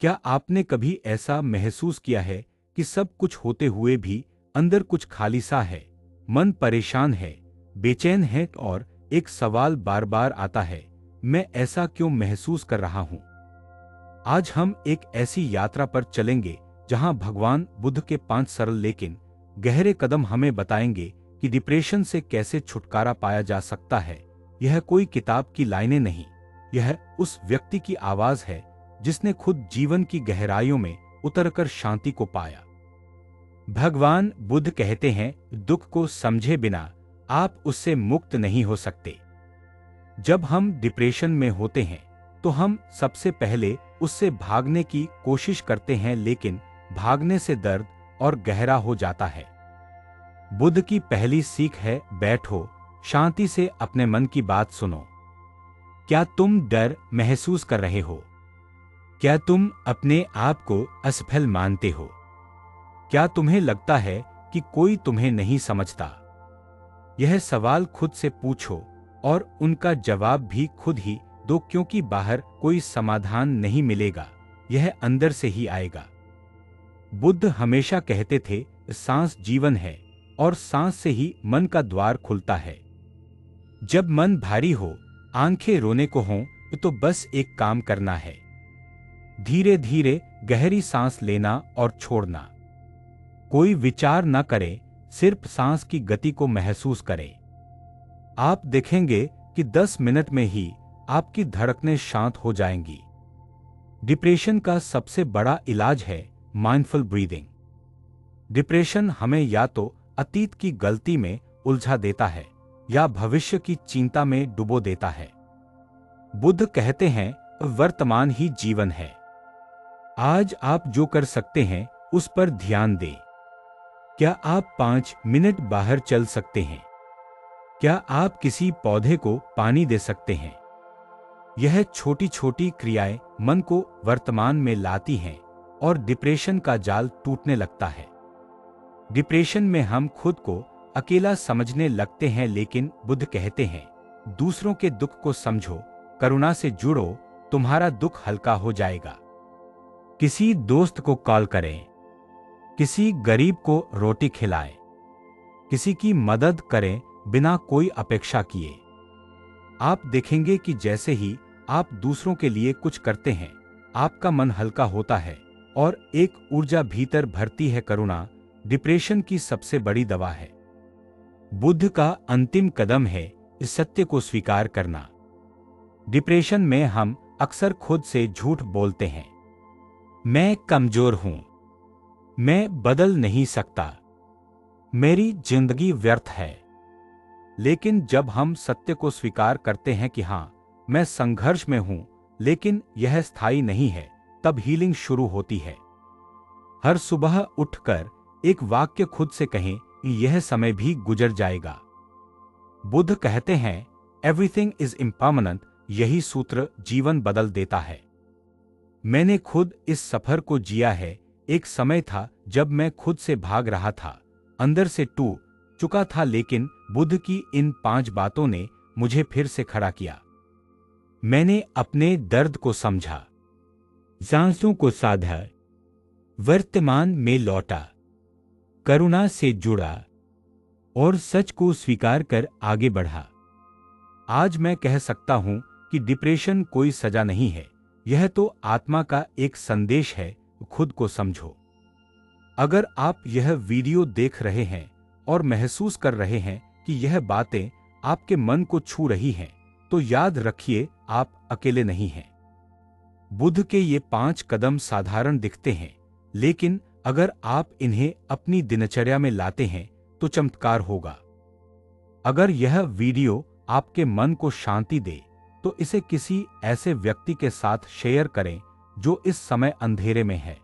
क्या आपने कभी ऐसा महसूस किया है कि सब कुछ होते हुए भी अंदर कुछ खाली सा है, मन परेशान है, बेचैन है और एक सवाल बार बार आता है, मैं ऐसा क्यों महसूस कर रहा हूं? आज हम एक ऐसी यात्रा पर चलेंगे जहां भगवान बुद्ध के 5 सरल लेकिन गहरे कदम हमें बताएंगे कि डिप्रेशन से कैसे छुटकारा पाया जा सकता है। यह कोई किताब की लाइनें नहीं, यह उस व्यक्ति की आवाज है जिसने खुद जीवन की गहराइयों में उतरकर शांति को पाया। भगवान बुद्ध कहते हैं, दुख को समझे बिना आप उससे मुक्त नहीं हो सकते। जब हम डिप्रेशन में होते हैं तो हम सबसे पहले उससे भागने की कोशिश करते हैं, लेकिन भागने से दर्द और गहरा हो जाता है। बुद्ध की पहली सीख है, बैठो, शांति से अपने मन की बात सुनो। क्या तुम डर महसूस कर रहे हो? क्या तुम अपने आप को असफल मानते हो? क्या तुम्हें लगता है कि कोई तुम्हें नहीं समझता? यह सवाल खुद से पूछो और उनका जवाब भी खुद ही दो, क्योंकि बाहर कोई समाधान नहीं मिलेगा, यह अंदर से ही आएगा। बुद्ध हमेशा कहते थे, सांस जीवन है और सांस से ही मन का द्वार खुलता है। जब मन भारी हो, आंखें रोने को हों, तो बस एक काम करना है, धीरे धीरे गहरी सांस लेना और छोड़ना। कोई विचार न करें, सिर्फ सांस की गति को महसूस करें। आप देखेंगे कि 10 मिनट में ही आपकी धड़कनें शांत हो जाएंगी। डिप्रेशन का सबसे बड़ा इलाज है माइंडफुल ब्रीदिंग। डिप्रेशन हमें या तो अतीत की गलती में उलझा देता है या भविष्य की चिंता में डुबो देता है। बुद्ध कहते हैं, वर्तमान ही जीवन है। आज आप जो कर सकते हैं उस पर ध्यान दें। क्या आप 5 मिनट बाहर चल सकते हैं? क्या आप किसी पौधे को पानी दे सकते हैं? यह छोटी छोटी क्रियाएं मन को वर्तमान में लाती हैं और डिप्रेशन का जाल टूटने लगता है। डिप्रेशन में हम खुद को अकेला समझने लगते हैं, लेकिन बुद्ध कहते हैं, दूसरों के दुख को समझो, करुणा से जुड़ो, तुम्हारा दुख हल्का हो जाएगा। किसी दोस्त को कॉल करें, किसी गरीब को रोटी खिलाएं, किसी की मदद करें बिना कोई अपेक्षा किए। आप देखेंगे कि जैसे ही आप दूसरों के लिए कुछ करते हैं, आपका मन हल्का होता है और एक ऊर्जा भीतर भरती है। करुणा डिप्रेशन की सबसे बड़ी दवा है। बुद्ध का अंतिम कदम है इस सत्य को स्वीकार करना। डिप्रेशन में हम अक्सर खुद से झूठ बोलते हैं, मैं कमजोर हूं, मैं बदल नहीं सकता, मेरी जिंदगी व्यर्थ है। लेकिन जब हम सत्य को स्वीकार करते हैं कि हां, मैं संघर्ष में हूं, लेकिन यह स्थायी नहीं है, तब हीलिंग शुरू होती है। हर सुबह उठकर एक वाक्य खुद से कहें, यह समय भी गुजर जाएगा। बुद्ध कहते हैं, एवरीथिंग इज इम्पर्मनेंट। यही सूत्र जीवन बदल देता है। मैंने खुद इस सफर को जिया है। एक समय था जब मैं खुद से भाग रहा था, अंदर से टूट चुका था, लेकिन बुद्ध की इन 5 बातों ने मुझे फिर से खड़ा किया। मैंने अपने दर्द को समझा, सांसों को साधा, वर्तमान में लौटा, करुणा से जुड़ा और सच को स्वीकार कर आगे बढ़ा। आज मैं कह सकता हूं कि डिप्रेशन कोई सजा नहीं है, यह तो आत्मा का एक संदेश है, खुद को समझो। अगर आप यह वीडियो देख रहे हैं और महसूस कर रहे हैं कि यह बातें आपके मन को छू रही हैं, तो याद रखिए, आप अकेले नहीं हैं। बुद्ध के ये 5 कदम साधारण दिखते हैं, लेकिन अगर आप इन्हें अपनी दिनचर्या में लाते हैं तो चमत्कार होगा। अगर यह वीडियो आपके मन को शांति दे, तो इसे किसी ऐसे व्यक्ति के साथ शेयर करें जो इस समय अंधेरे में है,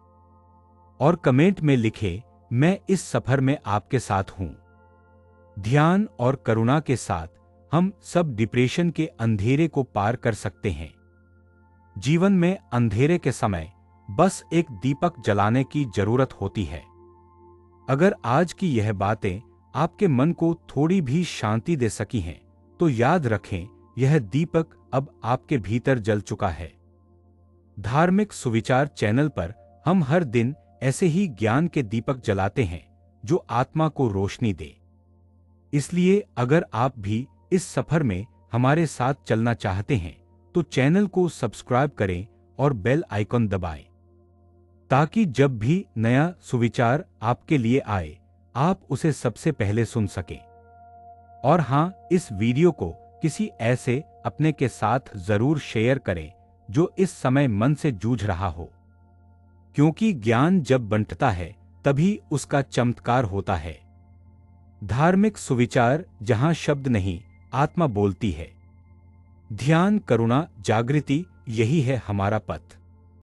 और कमेंट में लिखें, मैं इस सफर में आपके साथ हूं। ध्यान और करुणा के साथ हम सब डिप्रेशन के अंधेरे को पार कर सकते हैं। जीवन में अंधेरे के समय बस एक दीपक जलाने की जरूरत होती है। अगर आज की यह बातें आपके मन को थोड़ी भी शांति दे सकी हैं, तो याद रखें, यह दीपक अब आपके भीतर जल चुका है। धार्मिक सुविचार चैनल पर हम हर दिन ऐसे ही ज्ञान के दीपक जलाते हैं जो आत्मा को रोशनी दे। इसलिए अगर आप भी इस सफर में हमारे साथ चलना चाहते हैं तो चैनल को सब्सक्राइब करें और बेल आइकन दबाएं, ताकि जब भी नया सुविचार आपके लिए आए आप उसे सबसे पहले सुन सकें। और हाँ, इस वीडियो को किसी ऐसे अपने के साथ जरूर शेयर करें जो इस समय मन से जूझ रहा हो, क्योंकि ज्ञान जब बंटता है तभी उसका चमत्कार होता है। धार्मिक सुविचार, जहां शब्द नहीं आत्मा बोलती है। ध्यान, करुणा, जागृति, यही है हमारा पथ।